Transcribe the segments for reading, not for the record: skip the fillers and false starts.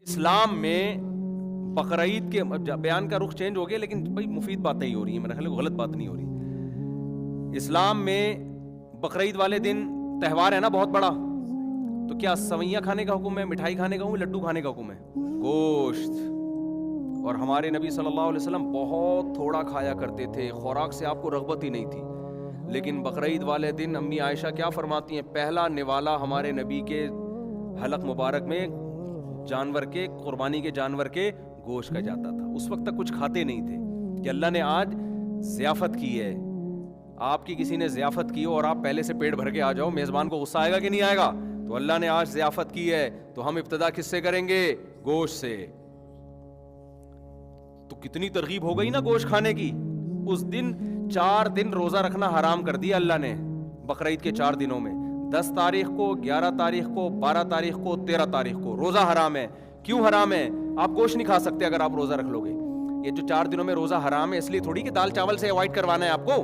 اسلام میں بقرعید کے بیان کا رخ چینج ہو گیا، لیکن بھائی مفید باتیں ہی ہو رہی ہیں، میرا خیال ہے غلط بات نہیں ہو رہی. اسلام میں بقرعید والے دن تہوار ہے نا بہت بڑا، تو کیا سوئیاں کھانے کا حکم ہے، مٹھائی کھانے کا حکم ہے، لڈو کھانے کا حکم ہے؟ گوشت. اور ہمارے نبی صلی اللہ علیہ وسلم بہت تھوڑا کھایا کرتے تھے، خوراک سے آپ کو رغبت ہی نہیں تھی. لیکن بقرعید والے دن امی عائشہ کیا فرماتی ہیں؟ پہلا نوالا ہمارے نبی کے حلق مبارک میں جانور کے، قربانی کے جانور کے گوشت کا جاتا تھا. اس وقت تک کچھ کھاتے نہیں تھے کہ اللہ نے آج ضیافت کی ہے. آپ کی کسی نے ضیافت کی ہو اور آپ پہلے سے پیٹ بھر کے آ جاؤ، میزبان کو غصہ آئے گا کہ نہیں آئے گا؟ تو اللہ نے آج ضیافت کی ہے تو ہم ابتدا کس سے کریں گے؟ گوشت سے. تو کتنی ترغیب ہو گئی نا گوشت کھانے کی. اس دن 4 دن روزہ رکھنا حرام کر دیا اللہ نے بقرعید کے 4 دنوں میں. 10 تاریخ کو، 11 تاریخ کو، 12 تاریخ کو، 13 تاریخ کو روزہ حرام ہے. کیوں حرام ہے؟ آپ گوشت نہیں کھا سکتے اگر آپ روزہ رکھ لو گے. یہ جو 4 دنوں میں روزہ حرام ہے اس لیے تھوڑی کہ دال چاول سے اوائڈ کروانا ہے آپ کو.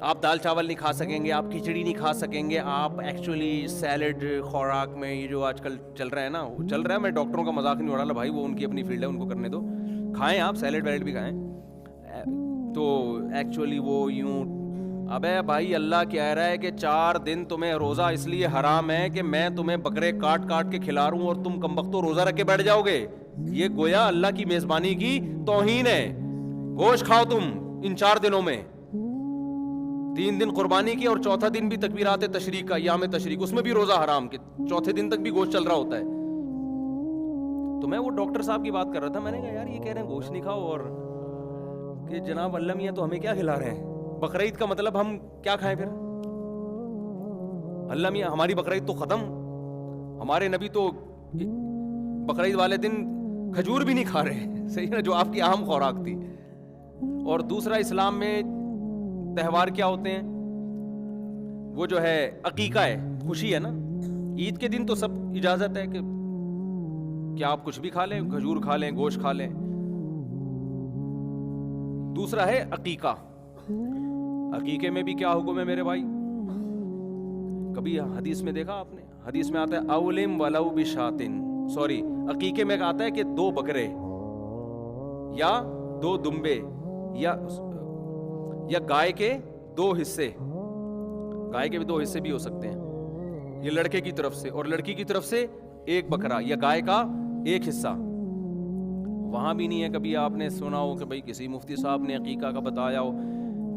آپ دال چاول نہیں کھا سکیں گے، آپ کھچڑی نہیں کھا سکیں گے، آپ ایکچولی سیلڈ خوراک میں یہ جو آج کل چل رہا ہے نا، چل رہا ہے، میں ڈاکٹروں کا مذاق نہیں اڑا رہا بھائی، وہ ان کی اپنی فیلڈ ہے، ان کو کرنے دو. کھائیں آپ سیلڈ ویلڈ بھی کھائیں. تو ایکچولی وہ یوں، ابے بھائی اللہ کہہ رہا ہے کہ 4 دن تمہیں روزہ اس لیے حرام ہے کہ میں تمہیں بکرے کاٹ کاٹ کے کھلا رہا ہوں اور تم کمبختو روزہ رکھ کے بیٹھ جاؤ گے. یہ گویا اللہ کی میزبانی کی توہین ہے. گوشت کھاؤ تم ان 4 دنوں میں. 3 دن قربانی کی اور چوتھا دن بھی تکبیرات تشریق کا، ایام تشریق، اس میں بھی روزہ حرام کے چوتھے دن تک بھی گوشت چل رہا ہوتا ہے. تو میں وہ ڈاکٹر صاحب کی بات کر رہا تھا، میں نے کہا یار یہ کہہ رہے ہیں گوشت نہیں کھاؤ اور کہ جناب اللہ میاں تو ہمیں کیا کھلا رہے ہیں؟ بقرعید کا مطلب ہم کیا کھائیں پھر؟ اللہ میاں ہماری بقرعید تو ختم. ہمارے نبی تو بقرعید والے دن کھجور بھی نہیں کھا رہے، صحیح نا، جو آپ کی اہم خوراک تھی. اور دوسرا اسلام میں تہوار کیا ہوتے ہیں؟ وہ جو ہے عقیقہ ہے، خوشی ہے نا. عید کے دن تو سب اجازت ہے کہ آپ کچھ بھی کھا لیں، کھجور کھا لیں، گوشت کھا لیں. دوسرا ہے عقیقہ. عقیقے میں بھی کیا حکم ہے میرے بھائی؟ کبھی حدیث میں دیکھا آپ نے؟ حدیث میں آتا ہے اولم ولو بشاتن، سوری عقیقے میں آتا ہے کہ 2 بکرے یا 2 دمبے یا گائے کے 2 حصے. گائے کے بھی 2 حصے بھی ہو سکتے ہیں، یہ لڑکے کی طرف سے، اور لڑکی کی طرف سے 1 بکرا یا گائے کا 1 حصہ. وہاں بھی نہیں ہے کبھی آپ نے سنا ہو کہ بھئی کسی مفتی صاحب نے عقیقہ کا بتایا ہو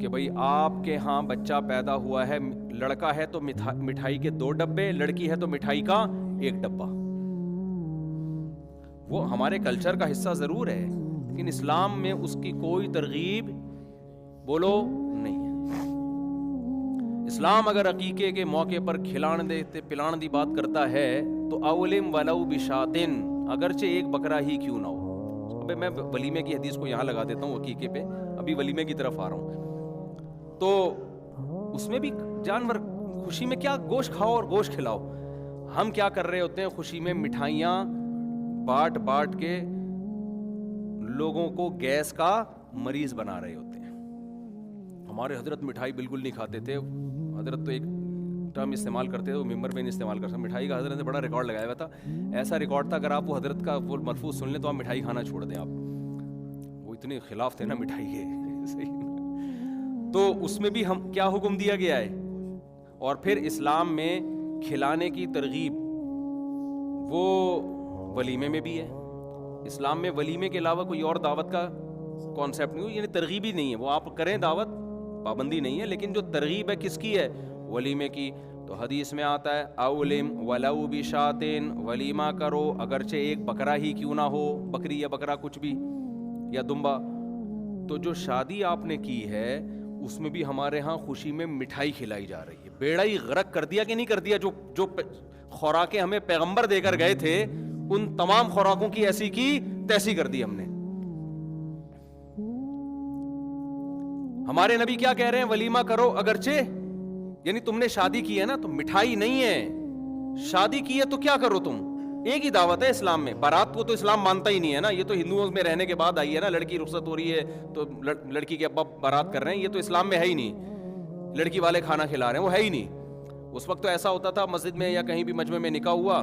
کہ بھئی آپ کے ہاں بچہ پیدا ہوا ہے، لڑکا ہے تو مٹھائی کے 2 ڈبے، لڑکی ہے تو مٹھائی کا 1 ڈبہ. وہ ہمارے کلچر کا حصہ ضرور ہے لیکن اسلام میں اس کی کوئی ترغیب بولو نہیں ہے. اسلام اگر عقیقے کے موقع پر کھلان دیتے پلان دی بات کرتا ہے تو اولم ولو بشاتن، اگرچہ 1 بکرا ہی کیوں نہ ہو. ابھی میں ولیمے کی حدیث کو یہاں لگا دیتا ہوں عقیقے پہ، ابھی ولیمے کی طرف آ رہا ہوں. تو اس میں بھی جانور، خوشی میں کیا گوشت کھاؤ اور گوشت کھلاؤ. ہم کیا کر رہے ہوتے ہیں خوشی میں؟ مٹھائیاں بانٹ بانٹ کے لوگوں کو گیس کا مریض بنا رہے ہوتے ہیں. ہمارے حضرت مٹھائی بالکل نہیں کھاتے تھے. حضرت تو ایک ٹرم استعمال کرتے تھے، وہ ممبر پہ نہیں استعمال کر سکتے. مٹھائی کا حضرت نے بڑا ریکارڈ لگایا ہوا تھا، ایسا ریکارڈ تھا اگر آپ وہ حضرت کا وہ ملفوظ سن لیں تو آپ مٹھائی کھانا چھوڑ دیں. آپ وہ اتنے خلاف تھے نا مٹھائی کے. تو اس میں بھی ہم کیا حکم دیا گیا ہے؟ اور پھر اسلام میں کھلانے کی ترغیب وہ ولیمے میں بھی ہے. اسلام میں ولیمے کے علاوہ کوئی اور دعوت کا کانسیپٹ نہیں، یعنی ترغیب ہی نہیں ہے. وہ آپ کریں دعوت، پابندی نہیں ہے، لیکن جو ترغیب ہے کس کی ہے؟ ولیمے کی. تو حدیث میں آتا ہے اولم ولو بشاتن، ولیمہ کرو اگرچہ 1 بکرا ہی کیوں نہ ہو، بکری یا بکرا کچھ بھی یا دمبا. تو جو شادی آپ نے کی ہے اس میں بھی ہمارے ہاں خوشی میں مٹھائی کھلائی جا رہی ہے. بیڑا ہی غرق کر دیا کہ نہیں کر دیا؟ جو خوراکیں ہمیں پیغمبر دے کر گئے تھے ان تمام خوراکوں کی ایسی کی تیسی کر دی ہم نے. ہمارے نبی کیا کہہ رہے ہیں؟ ولیمہ کرو اگرچہ، یعنی تم نے شادی کی ہے نا تو مٹھائی نہیں ہے. شادی کی ہے تو کیا کرو تم؟ ایک ہی دعوت ہے اسلام میں. بارات کو تو اسلام مانتا ہی نہیں ہے نا، یہ تو ہندوؤں میں رہنے کے بعد آئی ہے نا. لڑکی رخصت ہو رہی ہے تو لڑکی کے ابا بارات کر رہے ہیں، یہ تو اسلام میں ہے ہی نہیں. لڑکی والے کھانا کھلا رہے ہیں، وہ ہے ہی نہیں. اس وقت تو ایسا ہوتا تھا مسجد میں یا کہیں بھی مجمع میں نکاح ہوا,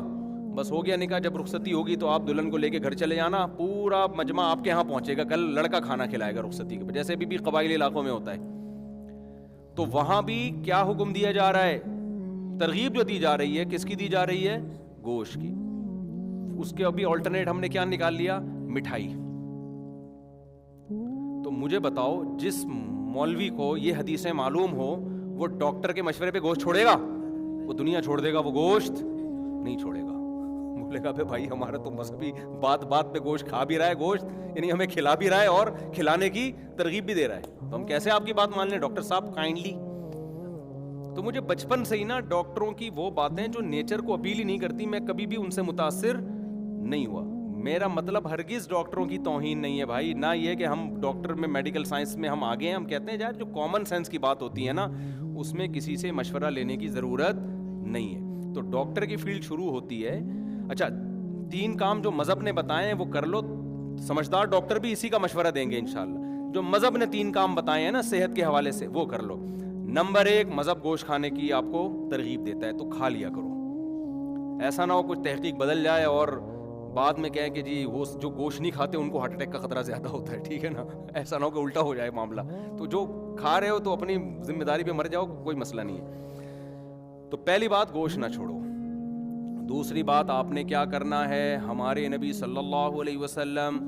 بس ہو گیا نکاح, جب رخصتی ہوگی تو آپ دلہن کو لے کے گھر چلے جانا, پورا مجمع آپ کے یہاں پہنچے گا, کل لڑکا کھانا کھلائے گا رخصتی کے, جیسے بھی قبائلی علاقوں میں ہوتا ہے. تو وہاں بھی کیا حکم دیا جا رہا ہے, ترغیب جو دی جا رہی ہے کس کی دی جا رہی ہے, گوشت کی. اس کے ابھی آلٹرنیٹ ہم نے کیا نکال لیا, مٹھائی. تو مجھے بتاؤ جس مولوی کو یہ حدیثیں معلوم ہو وہ ڈاکٹر کے مشورے پہ گوشت چھوڑے گا؟ وہ دنیا چھوڑ دے گا, وہ گوشت نہیں چھوڑے گا. بولے گا بھائی ہمارا تو مذہبی بات بات پہ گوشت کھا بھی رہا ہے, گوشت یعنی ہمیں کھلا بھی رہا ہے اور کھلانے کی ترغیب بھی دے رہا ہے, تو ہم کیسے آپ کی بات مان لیں ڈاکٹر صاحب کائنڈلی. تو مجھے بچپن سے ہی نا ڈاکٹروں کی وہ باتیں جو نیچر کو اپیل ہی نہیں کرتی, میں کبھی بھی ان سے متاثر نہیں ہوا. میرا مطلب ہرگز ڈاکٹروں کی توہین نہیں ہے بھائی, نہ یہ کہ ہم ڈاکٹر میں میڈیکل سائنس میں ہم آگے ہیں. ہم کہتے ہیں یار جو کامن سینس کی بات ہوتی ہے نا اس میں کسی سے مشورہ لینے کی ضرورت نہیں ہے. تو ڈاکٹر کی فیلڈ شروع ہوتی ہے. اچھا 3 کام جو مذہب نے بتائے ہیں وہ کر لو, سمجھدار ڈاکٹر بھی اسی کا مشورہ دیں گے انشاءاللہ. جو مذہب نے 3 کام بتائے ہیں نا صحت کے حوالے سے وہ کر لو. نمبر 1, مذہب گوشت کھانے کی آپ کو ترغیب دیتا ہے تو کھا لیا کرو. ایسا نہ ہو کچھ تحقیق بدل جائے اور بعد میں کہیں کہ جی وہ جو گوشت نہیں کھاتے ان کو ہارٹ اٹیک کا خطرہ زیادہ ہوتا ہے, ٹھیک ہے نا, ایسا نہ ہو کہ الٹا ہو جائے معاملہ. تو جو کھا رہے ہو تو اپنی ذمہ داری پہ مر جاؤ, کوئی مسئلہ نہیں ہے. تو پہلی بات گوشت نہ چھوڑو. دوسری بات آپ نے کیا کرنا ہے, ہمارے نبی صلی اللہ علیہ وسلم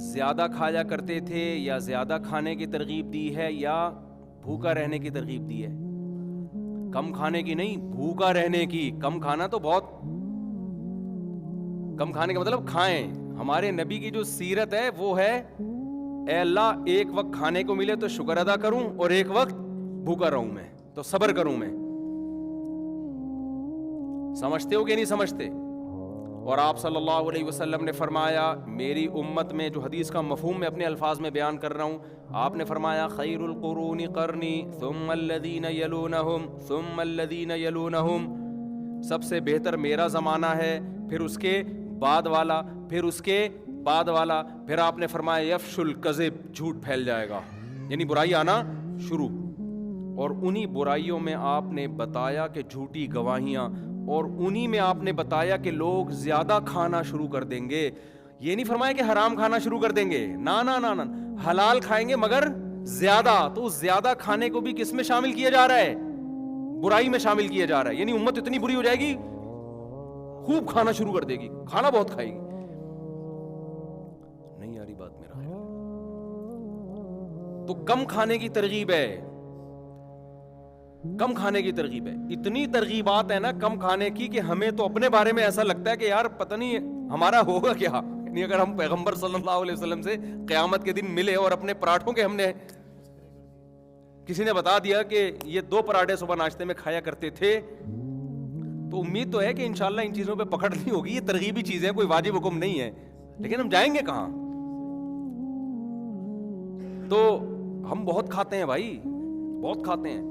زیادہ کھایا کرتے تھے یا زیادہ کھانے کی ترغیب دی ہے یا بھوکا رہنے کی ترغیب دی ہے؟ کم کھانے کی نہیں, بھوکا رہنے کی. کم کھانا تو بہت, کم کھانے کا مطلب کھائیں. ہمارے نبی کی جو سیرت ہے وہ ہے اے اللہ ایک وقت کھانے کو ملے تو شکر ادا کروں اور ایک وقت بھوکا رہوں میں تو صبر کروں میں. سمجھتے ہو کہ نہیں سمجھتے؟ اور آپ صلی اللہ علیہ وسلم نے فرمایا, میری امت میں, جو حدیث کا مفہوم میں اپنے الفاظ میں بیان کر رہا ہوں, آپ نے فرمایا خیر القرون قرنی ثم الذین یلونہم ثم الذین یلونہم, سب سے بہتر میرا زمانہ ہے, پھر اس کے بعد والا, پھر اس کے بعد والا. پھر آپ نے فرمایا یفش الکذب, جھوٹ پھیل جائے گا, یعنی برائی آنا شروع. اور انہی برائیوں میں آپ نے بتایا کہ جھوٹی گواہیاں, اور انہی میں آپ نے بتایا کہ لوگ زیادہ کھانا شروع کر دیں گے. یہ نہیں فرمایا کہ حرام کھانا شروع کر دیں گے, نا نا نا نا, حلال کھائیں گے مگر زیادہ. تو اس زیادہ کھانے کو بھی کس میں شامل کیا جا رہا ہے؟ برائی میں شامل کیا جا رہا ہے. یعنی امت اتنی بری ہو جائے گی خوب کھانا شروع کر دے گی, کھانا بہت کھائے گی. نہیں آ رہی بات میرا خیال. تو کم کھانے کی ترغیب ہے, کم کھانے کی ترغیب ہے. اتنی ترغیبات ہیں نا کم کھانے کی کہ ہمیں تو اپنے بارے میں ایسا لگتا ہے کہ یار پتہ نہیں ہمارا ہوگا کیا. یعنی اگر ہم پیغمبر صلی اللہ علیہ وسلم سے قیامت کے دن ملے اور اپنے پراٹھوں کے, ہم نے کسی نے بتا دیا کہ یہ 2 پراٹھے صبح ناشتے میں کھایا کرتے تھے, تو امید تو ہے کہ انشاءاللہ ان چیزوں پہ پکڑ نہیں ہوگی. یہ ترغیبی چیزیں, کوئی واجب حکم نہیں ہے, لیکن ہم جائیں گے کہاں؟ تو ہم بہت کھاتے ہیں بھائی, بہت کھاتے ہیں.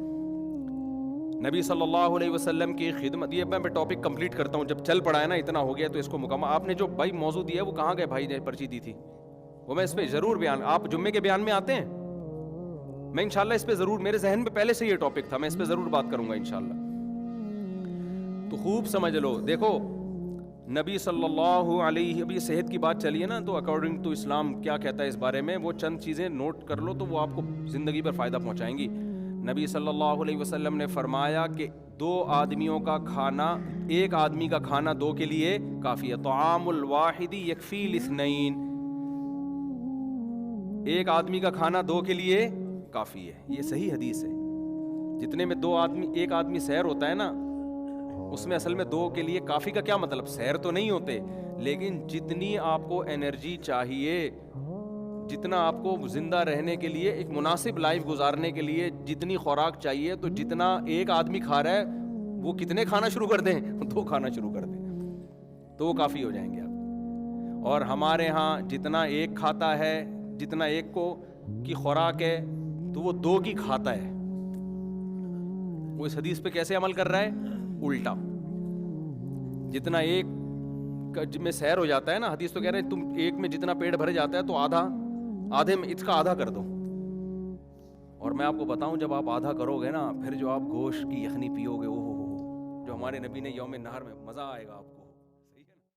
نبی صلی اللہ علیہ وسلم کی خدمت, یہ میں ٹاپک کمپلیٹ کرتا ہوں, جب چل پڑا ہے نا اتنا ہو گیا تو اس کو مکمل. آپ نے جو بھائی موضوع دیا وہ کہاں گئے بھائی نے پرچی دی تھی, وہ میں اس پہ ضرور بیان, آپ جمعے کے بیان میں آتے ہیں, میں انشاءاللہ اس پہ ضرور, میرے ذہن میں پہلے سے یہ ٹاپک تھا, میں اس پہ ضرور بات کروں گا انشاءاللہ. تو خوب سمجھ لو. دیکھو نبی صلی اللہ علیہ, ابھی صحت کی بات چلی ہے نا, تو اکارڈنگ ٹو اسلام کیا کہتا ہے اس بارے میں, وہ چند چیزیں نوٹ کر لو تو وہ آپ کو زندگی پر فائدہ پہنچائیں گی. نبی صلی اللہ علیہ وسلم نے فرمایا کہ 2 آدمیوں کا کھانا, ایک آدمی کا کھانا 2 کے لیے کافی ہے. طعام الواحد یکفی الاثنین, ایک آدمی کا کھانا 2 کے لیے کافی ہے. یہ صحیح حدیث ہے. جتنے میں 2 آدمی, ایک آدمی سیر ہوتا ہے نا, اس میں اصل میں 2 کے لیے کافی کا کیا مطلب, سیر تو نہیں ہوتے, لیکن جتنی آپ کو انرجی چاہیے, جتنا آپ کو زندہ رہنے کے لیے, ایک مناسب لائف گزارنے کے لیے جتنی خوراک چاہیے, تو جتنا ایک آدمی کھا رہا ہے وہ کتنے کھانا شروع کر دیں, 2 کھانا شروع کر دیں تو وہ کافی ہو جائیں گے آپ. اور ہمارے ہاں جتنا ایک کھاتا ہے, جتنا ایک کو کی خوراک ہے تو وہ 2 کی کھاتا ہے. وہ اس حدیث پہ کیسے عمل کر رہا ہے, الٹا. جتنا ایک میں سیر ہو جاتا ہے نا, حدیث تو کہہ رہے ہیں تم ایک میں جتنا پیٹ بھر جاتا ہے تو آدھے میں اس کا آدھا کر دو. اور میں آپ کو بتاؤں جب آپ آدھا کرو گے نا، پھر جو آپ گوشت کی یخنی پیو گے، جو ہمارے نبی نے یوم نہر میں، مزہ آئے گا آپ کو.